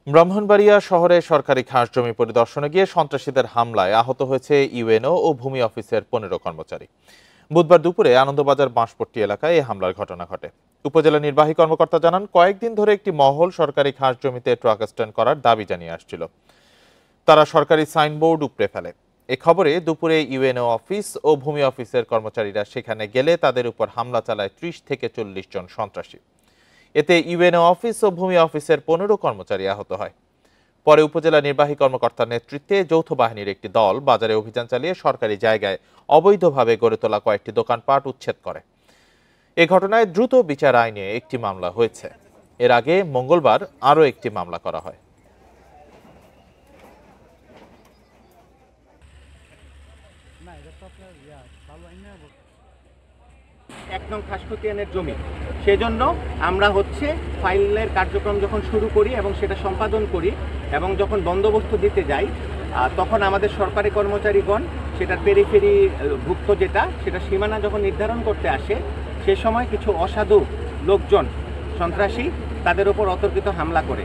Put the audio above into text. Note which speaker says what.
Speaker 1: ব্রাহ্মণবাড়িয়া শহরে সরকারি খাস জমি পরিদর্শনে গিয়ে সন্ত্রাসীদের হামলায় আহত হয়েছে ইউএনও ও ভূমি অফিসের ১৫ কর্মচারী। বুধবার দুপুরে আনন্দবাজার বাঁশপট্টি এলাকায় এই হামলার ঘটনা ঘটে। উপজেলা নির্বাহী কর্মকর্তা জানান, কয়েকদিন ধরে একটি মহল সরকারি খাস জমিতে ট্রাক স্ট্যান্ড করার দাবি জানিয়ে আসছিল। তারা সরকারি সাইনবোর্ড উপড়ে ফেলে। এ খবরে দুপুরে ইউএনও অফিস ও ভূমি অফিসের কর্মচারীরা সেখানে গেলে তাদের উপর হামলা চালায় ৩০ থেকে ৪০ জন সন্ত্রাসী। এতে ইউএনও অফিস ও ভূমি অফিসের ১৫ কর্মচারী আহত হয়। পরে উপজেলা নির্বাহী কর্মকর্তার নেতৃত্বে যৌথ বাহিনীর একটি দল বাজারে অভিযান চালিয়ে সরকারি জায়গায় অবৈধভাবে গড়ে তোলা কয়েকটি দোকানপাট উচ্ছেদ করে। এ ঘটনায় দ্রুত বিচার আইনে একটি মামলা হয়েছে। এর আগে মঙ্গলবার আরও একটি মামলা করা হয়।
Speaker 2: ১ নং খাসখতিয়ানের জমি, সেজন্য আমরা ফাইলের কার্যক্রম যখন শুরু করি এবং সেটা সম্পাদন করি এবং যখন বন্দোবস্ত দিতে যাই, তখন আমাদের সরকারি কর্মচারীগণ সেটার পেরিফেরি ভুক্ত সেটা সীমানা যখন নির্ধারণ করতে আসে, সে সময় কিছু অসাধু লোকজন, সন্ত্রাসী, তাদের উপর অতর্কিত হামলা করে।